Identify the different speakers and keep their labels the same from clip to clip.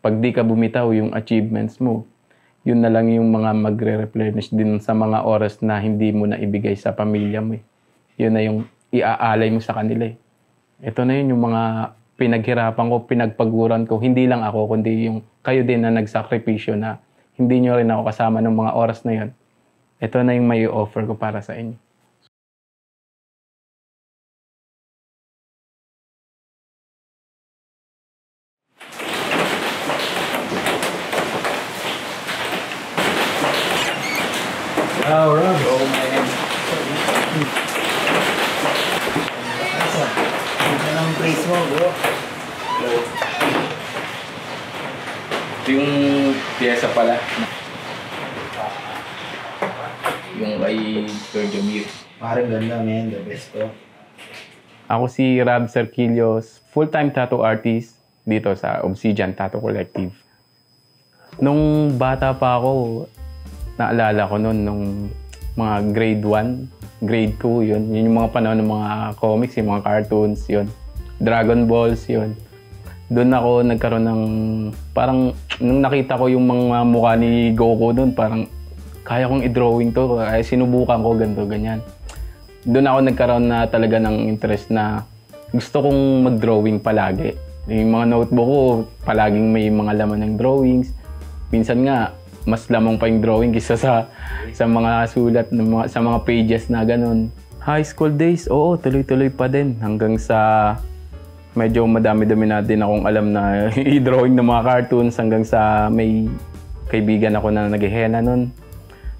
Speaker 1: pag di ka bumitaw yung achievements mo, yun na lang yung mga magre-replenish din sa mga oras na hindi mo na ibigay sa pamilya mo. Yun na yung iaalay mo sa kanila. Ito na yun yung mga pinaghirapan ko, pinagpaguran ko. Hindi lang ako, kundi yung kayo din na nagsakripisyo na hindi nyo rin ako kasama ng mga oras na yun. Ito na yung may offer ko para sa inyo.
Speaker 2: Wow, Rob.
Speaker 1: Oh, man.
Speaker 2: Ito ng place mo, bro.
Speaker 1: Ito yung pyesa pala. Yung kay Sir Jamir.
Speaker 2: Parang ganda, man. The best to.
Speaker 1: Ako si Rob Cerquillos, full-time tattoo artist dito sa Obsidian Tattoo Collective. Nung bata pa ako, naalala ko noon nung mga grade 1, grade 2, yun. Yun yung mga panahon ng mga comics, yung mga cartoons, yun. Dragon Balls, yun. Doon ako nagkaroon ng, parang, nung nakita ko yung mga mukha ni Goku doon, parang, kaya kong i-drawing to, ay sinubukan ko, ganito, ganyan. Doon ako nagkaroon na talaga ng interest na gusto kong mag-drawing palagi. Yung mga notebook ko, palaging may mga laman ng drawings. Minsan nga, mas lamang pa yung drawing kaysa sa mga sulat, sa mga pages na ganun. High school days, oo, tuloy-tuloy pa din. Hanggang sa medyo madami-dami na din akong alam na i-drawing ng mga cartoons. Hanggang sa may kaibigan ako na naghihena nun.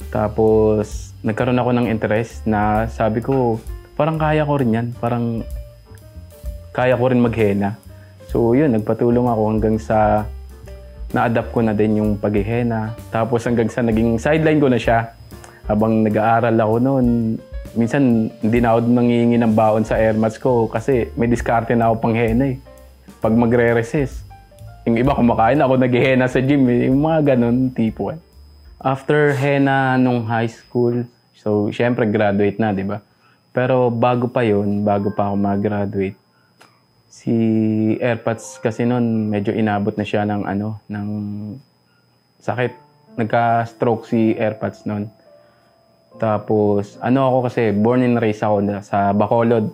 Speaker 1: Tapos, nagkaroon ako ng interest na sabi ko, parang kaya ko rin yan. Parang kaya ko rin maghena. So yun, nagpatulong ako hanggang sa na-adapt ko na din yung paghihena. Tapos hanggang sa naging sideline ko na siya. Habang nag-aaral ako noon, minsan hindi na ako nangihingi ng baon sa airmats ko kasi may diskarte na ako pang hena eh. Pag magre-recess. Yung iba kumakain ako, naghihena sa gym eh. Yung mga ganun tipo eh. After henna nung high school, so syempre graduate na, di ba? Pero bago pa yun, bago pa ako mag-graduate, si Airpods kasi noon medyo inabot na siya ng ng sakit. Nagka-stroke si Airpods noon. Tapos ako kasi born and raised ako sa Bacolod.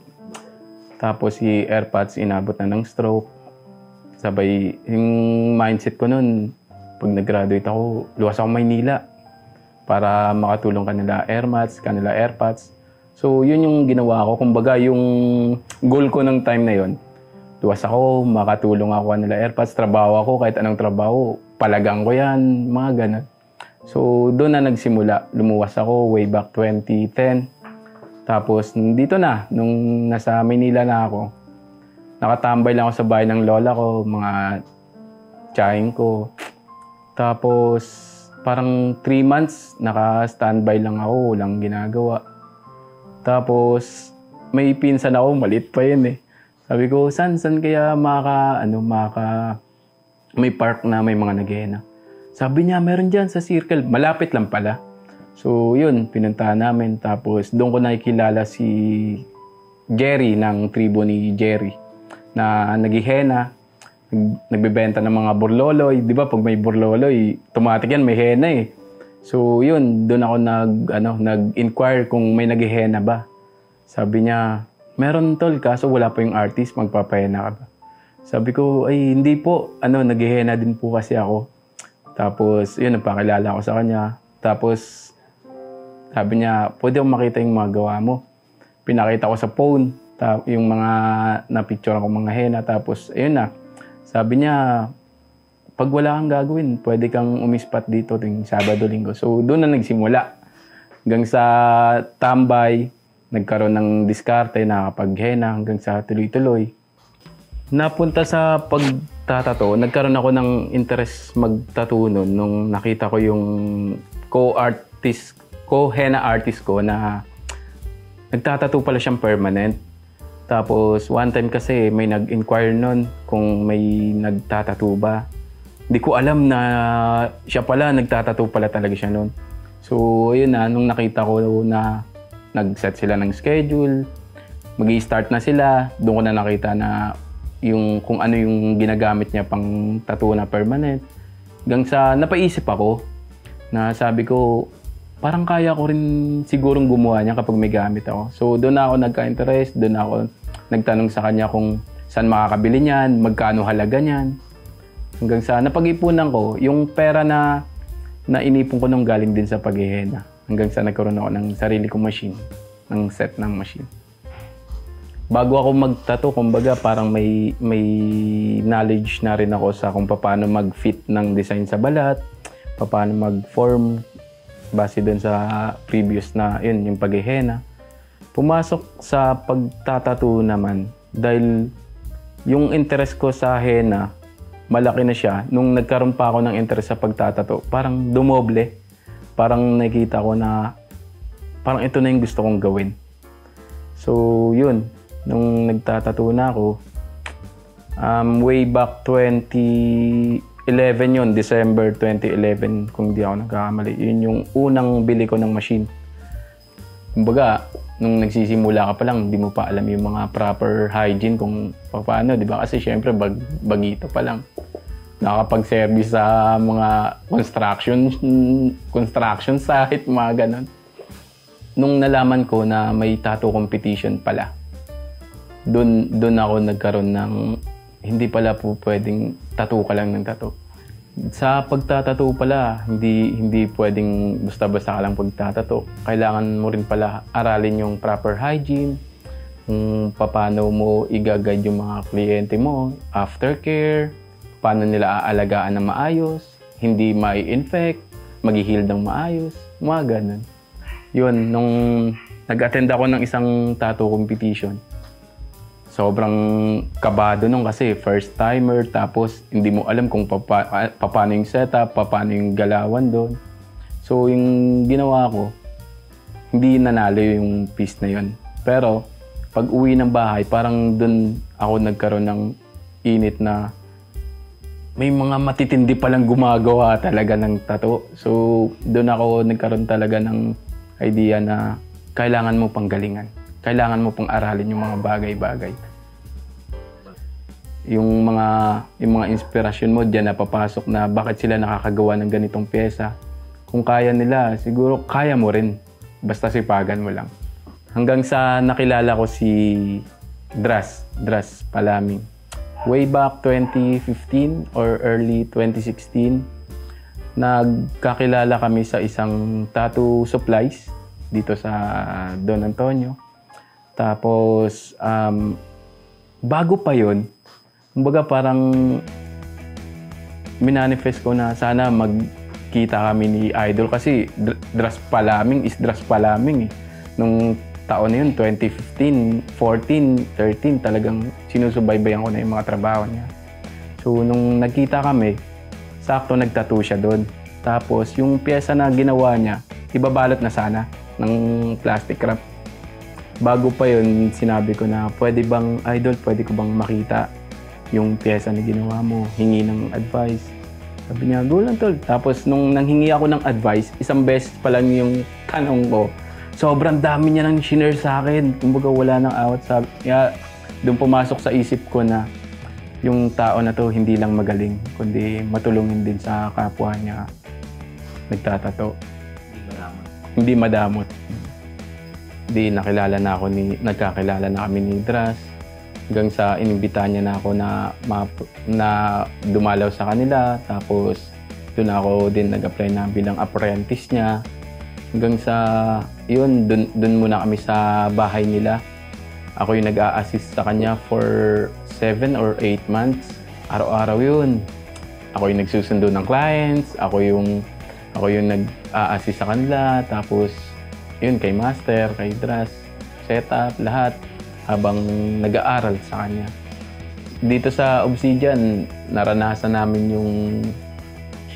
Speaker 1: Tapos si Airpods inabot na ng stroke. Sabay yung mindset ko noon, pag nag-graduate ako, luwas ako Maynila para makatulong kanila Airmats, kanila Airpods. So yun yung ginawa ko. Kumbaga yung goal ko ng time na yon. Luwas ako, makatulong ako kanila Airpods, trabaho ako, kahit anong trabaho, palagang ko yan, mga ganun. So, doon na nagsimula. Lumuwas ako way back 2010. Tapos, dito na, nung nasa Manila na ako, nakatambay lang ako sa bahay ng lola ko, mga tsahin ko. Tapos, parang 3 months, naka-standby lang ako, walang ginagawa. Tapos, may pinsan ako, malit pa yun eh. Sabi ko, san kaya may park na may mga naghihena? Sabi niya, meron dyan sa circle. Malapit lang pala. So, yun, pinuntahan namin. Tapos, doon ko nakikilala si Jerry ng tribo ni Jerry na naghihena. Nagbebenta ng mga burloloy. Di ba, pag may burloloy, automatic yan, may hena eh. So, yun, doon ako nag-inquire kung may naghihena ba. Sabi niya, meron tol, kaso wala pa yung artist, magpapahena ka ba? Sabi ko, ay hindi po, naghihena din po kasi ako. Tapos, yun, nagpakilala ako sa kanya. Tapos, sabi niya, pwede akong makita yung mga gawa mo. Pinakita ko sa phone, yung mga na-picture ko mga hena. Tapos, ayun na, sabi niya, pag wala kang gagawin, pwede kang umispat dito tuwing Sabado, Linggo. So, doon na nagsimula. Hanggang sa tambay, nagkaroon ng diskarte, nakapaghena hanggang sa tuloy-tuloy. Napunta sa pagtatato, nagkaroon ako ng interest magtattoo noon nung nakita ko yung co-henna artist ko na nagtatattoo pala siyang permanent. Tapos one time kasi may nag-inquire noon kung may nagtatattoo ba. Hindi ko alam na siya pala, nagtatattoo pala talaga siya noon. So ayun na, nung nakita ko na nag-set sila ng schedule, mag-i-start na sila. Doon ko na nakita na yung kung ano yung ginagamit niya pang tattoo na permanent. Hanggang sa napaisip ako na sabi ko, parang kaya ko rin sigurong gumawa niya kapag may gamit ako. So doon ako nagka-interest, doon ako nagtanong sa kanya kung saan makakabili niyan, magkano halaga niyan. Hanggang sa napag-ipunan ko, yung pera na inipon ko nung galing din sa paghihena. Hanggang sa nagkaroon ako ng sarili kong machine, ng set ng machine. Bago ako mag-tattoo, kumbaga parang may knowledge na rin ako sa kung paano mag-fit ng design sa balat, paano mag-form base doon sa previous na yun, yung paghihena. Pumasok sa pagtatattoo naman dahil yung interest ko sa henna, malaki na siya. Nung nagkaroon pa ako ng interest sa pagtatattoo, parang dumoble. Parang nakita ko na parang ito na yung gusto kong gawin. So yun, nung nagtatattoo na ako, way back 2011 yun, December 2011 kung di ako nagkakamali. Yun yung unang bili ko ng machine. Kumbaga, nung nagsisimula ka pa lang, hindi mo pa alam yung mga proper hygiene kung paano, di ba? Kasi syempre, bagito pa lang. Nakapag-service sa mga construction site, mga ganon. Nung nalaman ko na may tattoo competition pala, doon ako nagkaroon ng hindi pala po pwedeng tattoo ka lang ng tattoo. Sa pagtatattoo pala, hindi pwedeng basta-basta ka lang pagtatattoo. Kailangan mo rin pala aralin yung proper hygiene, kung paano mo i-guide yung mga kliyente mo, aftercare, paano nila aalagaan ng maayos, hindi mai-infect, mag-heal ng maayos, mga ganun. Yun, nung nag-attend ako ng isang tattoo competition, sobrang kabado nung kasi first timer, tapos hindi mo alam kung paano yung setup, paano yung galawan doon. So yung ginawa ko, hindi nanalo yung piece na yun. Pero pag uwi ng bahay, parang doon ako nagkaroon ng init na may mga matitindi palang gumagawa talaga ng tattoo. So doon ako nagkaroon talaga ng idea na kailangan mo pang galingan. Kailangan mo pang aralin yung mga bagay-bagay. Yung mga inspirasyon mo diyan napapasok na bakit sila nakakagawa ng ganitong pyesa. Kung kaya nila, siguro kaya mo rin. Basta sipagan mo lang. Hanggang sa nakilala ko si Dras Palaming. Way back 2015 or early 2016, nagkakilala kami sa isang tattoo supplies dito sa Don Antonio. Tapos, bago pa yun, kumbaga parang minanifest ko na sana magkita kami ni Idol kasi Dras Palaming is Dras Palaming eh. Nung taon na yun, 2015, 14, 13, talagang sinusubaybayan ko na yung mga trabaho niya. So, nung nagkita kami, sakto nagtattoo siya doon. Tapos, yung pyesa na ginawa niya, ibabalot na sana ng plastic wrap. Bago pa yun, sinabi ko na, pwede bang, Idol, pwede ko bang makita yung pyesa na ginawa mo, hingi ng advice. Sabi niya, go lang tol. Tapos, nung nanghingi ako ng advice, isang beses pa lang yung tanong ko, sobrang dami niya nang shinare sa akin. Kumbaga wala nang awat sa... Kaya doon pumasok sa isip ko na yung tao na to hindi lang magaling, kundi matulungin din sa kapwa niya nagtatato. Hindi madamot. Hindi nagkakilala na kami ni Dras. Hanggang sa inimbitahan niya na ako na dumalaw sa kanila. Tapos doon ako din nag-apply na bilang apprentice niya. Hanggang sa, yun, dun muna kami sa bahay nila. Ako yung nag-a-assist sa kanya for 7 or 8 months. Araw-araw yun. Ako yung nagsusundo ng clients. Ako yung nag-a-assist sa kanila. Tapos, yun, kay Master, kay Dras, setup, lahat. Habang nag-aaral sa kanya. Dito sa Obsidian, naranasan namin yung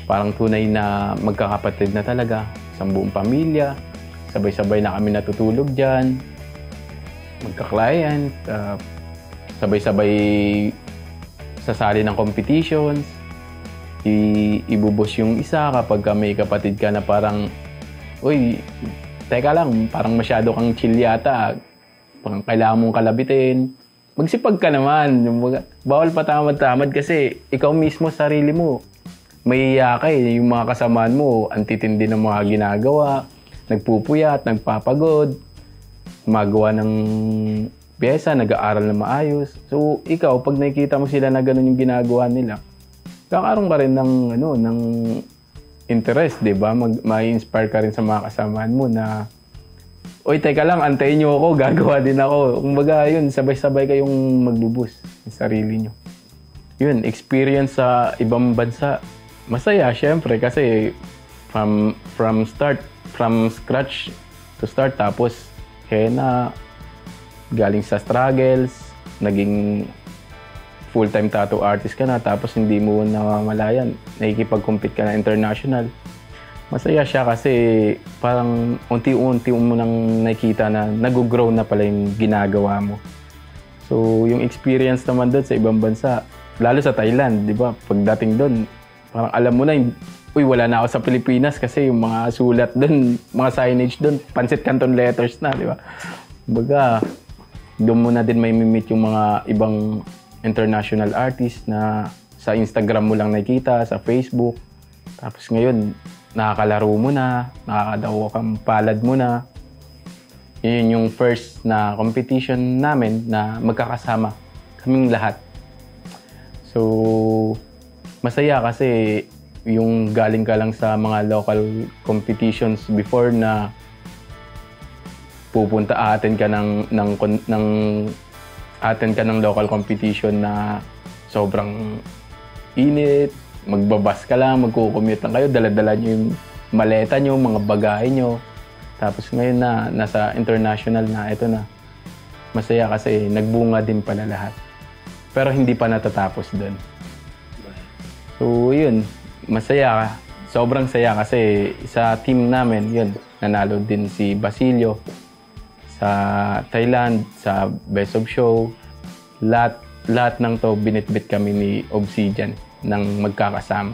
Speaker 1: parang tunay na magkakapatid na talaga. Isang buong pamilya, sabay-sabay na kami natutulog dyan, magka-client, sabay-sabay sasali ng competitions, ibubos yung isa kapag may kapatid ka na parang, uy, teka lang, parang masyado kang chill yata, parang kailangan mong kalabitin, magsipag ka naman. Bawal patamad-tamad kasi ikaw mismo, sarili mo, mahihiya ka eh. Yung mga kasamaan mo, antitindi ng mga ginagawa, nagpupuyat, nagpapagod, magawa ng pyesa, nag-aaral na maayos. So, ikaw, pag nakikita mo sila na ganun yung ginagawa nila, kakaroon ka rin ng interest, di ba? Ma-inspire ka rin sa mga kasamaan mo na, oy, teka lang, antayin nyo ako, gagawa din ako. Kumbaga, yun, sabay-sabay kayong magbubus sa sarili nyo. Yun, experience sa ibang bansa. Masaya, syempre, kasi from scratch to start, tapos kaya na galing sa struggles, naging full-time tattoo artist ka na, tapos hindi mo namamalayan, nakikipag-compete ka na international. Masaya siya kasi parang unti-unti mo nang nakikita na nag-grow na pala yung ginagawa mo. So, yung experience naman doon sa ibang bansa, lalo sa Thailand, di ba? Pagdating doon, parang alam mo na, uy, wala na ako sa Pilipinas kasi yung mga sulat doon, mga signage doon, Pancit Canton letters na, di ba? Kumbaga, doon mo na din may meet yung mga ibang international artists na sa Instagram mo lang nakikita, sa Facebook. Tapos ngayon, nakakalaro mo na, nakakadawa kang palad mo na. Yun yung first na competition namin na magkakasama kaming lahat. So, masaya kasi yung galing ka lang sa mga local competitions before na attend ka ng local competition na sobrang init, magbabas ka lang, magkukommute lang kayo, dala-dala nyo yung maleta nyo, mga bagahe nyo. Tapos ngayon na, nasa international na, ito na. Masaya kasi nagbunga din pala lahat. Pero hindi pa natatapos doon. So yun, masaya. Sobrang saya kasi sa team namin, yun, nanalo din si Basilio sa Thailand, sa Best of Show. Lahat ng to, binitbit kami ni Obsidian ng magkakasama.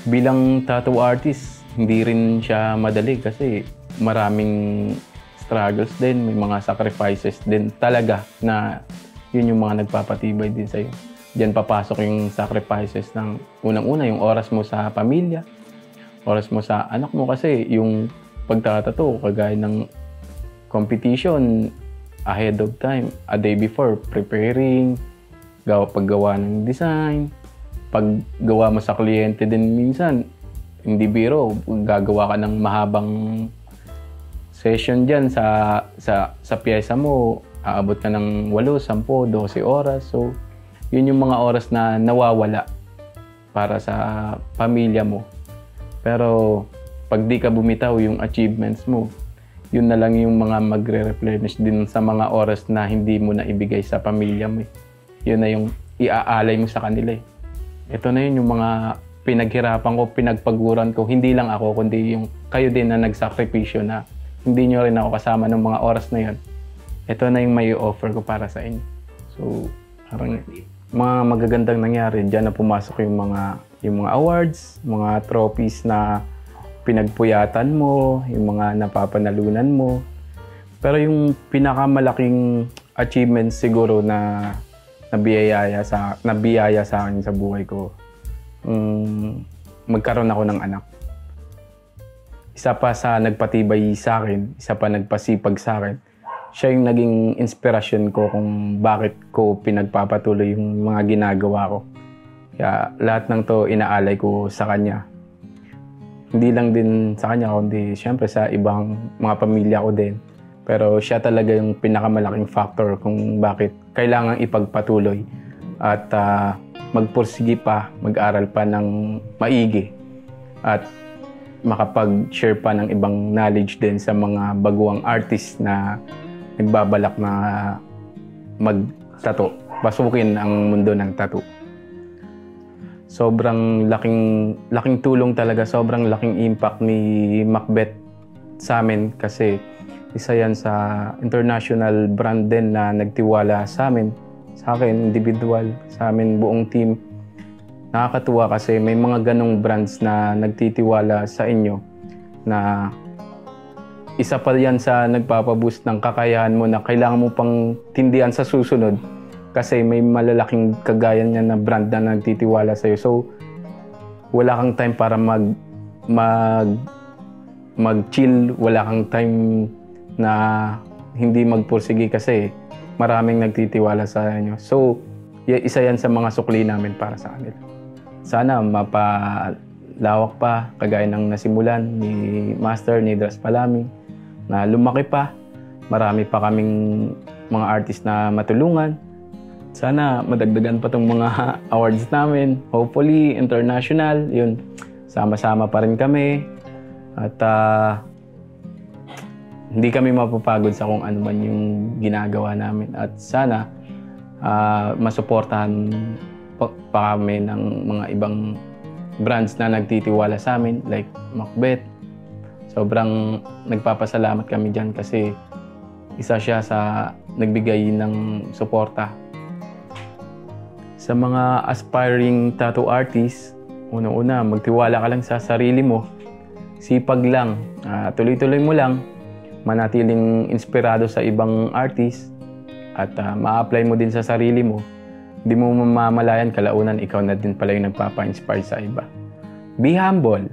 Speaker 1: Bilang tattoo artist, hindi rin siya madali kasi maraming struggles din, may mga sacrifices din talaga na yun yung mga nagpapatibay din sa'yo. Diyan papasok yung sacrifices ng unang-una, yung oras mo sa pamilya, oras mo sa anak mo kasi yung pagtatato, kagaya ng competition, ahead of time, a day before, preparing, paggawa ng design, paggawa mo sa kliyente din minsan, hindi biro, gagawa ka ng mahabang session dyan sa pyesa mo, aabot ka ng 8, 10, 12 oras. So, yun yung mga oras na nawawala para sa pamilya mo. Pero, pag di ka bumitaw yung achievements mo, yun na lang yung mga magre-replenish din sa mga oras na hindi mo na ibigay sa pamilya mo. Yun na yung iaalay mo sa kanila. Ito na yun yung mga pinaghirapan ko, pinagpaguran ko. Hindi lang ako, kundi yung kayo din na nagsakripisyo na hindi nyo rin ako kasama ng mga oras na yun. Ito na yung may offer ko para sa inyo. So, parang mga magagandang nangyari. Diyan na pumasok yung mga awards, mga trophies na pinagpuyatan mo, yung mga napapanalunan mo. Pero yung pinakamalaking achievement siguro na nabiyaya sa akin sa buhay ko, magkaroon ako ng anak. Isa pa sa nagpatibay sa akin, isa pa nagpasipag sa akin, siya yung naging inspirasyon ko kung bakit ko pinagpapatuloy yung mga ginagawa ko. Kaya lahat ng to inaalay ko sa kanya. Hindi lang din sa kanya, kundi siyempre sa ibang mga pamilya ko din. Pero siya talaga yung pinakamalaking factor kung bakit kailangan ipagpatuloy at magpursige pa, mag-aral pa ng maigi at makapag-share pa ng ibang knowledge din sa mga baguang artist na nagbabalak na mag-tattoo, pasukin ang mundo ng tattoo. Sobrang laking tulong talaga, sobrang laking impact ni Macbeth sa amin kasi isa yan sa international brand din na nagtiwala sa amin, sa akin, individual, sa amin buong team. Nakakatuwa kasi may mga ganong brands na nagtitiwala sa inyo na isa pa yan sa nagpapaboost ng kakayahan mo na kailangan mo pang tindihan sa susunod kasi may malalaking kagaya niya na brand na nagtitiwala sa'yo. So, wala kang time para mag-chill, wala kang time na hindi magpursige kasi maraming nagtitiwala sa inyo. So, isa yan sa mga sukli namin para sa kanila. Sana mapalawak pa, kagaya ng nasimulan ni Master, ni Dras Palami, na lumaki pa. Marami pa kaming mga artist na matulungan. Sana madagdagan pa tong mga awards namin. Hopefully, international. Yun, sama-sama pa rin kami. At hindi kami mapapagod sa kung ano man yung ginagawa namin. At sana masuportahan pa kami ng mga ibang brands na nagtitiwala sa amin, like Macbeth. Sobrang nagpapasalamat kami dyan kasi isa siya sa nagbigay ng suporta. Sa mga aspiring tattoo artists, una-una, magtiwala ka lang sa sarili mo. Sipag lang, tuloy-tuloy mo lang, manatiling inspirado sa ibang artist at ma-apply mo din sa sarili mo. Hindi mo mamamalayan, kalaunan ikaw na din pala yung nagpapa-inspire sa iba. Be humble.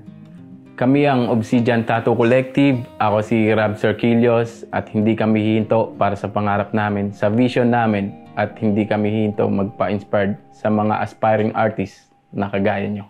Speaker 1: Kami ang Obsidian Tattoo Collective. Ako si Rab Cerquillos at hindi kami hihinto para sa pangarap namin, sa vision namin, at hindi kami hihinto magpa-inspired sa mga aspiring artists na kagaya nyo.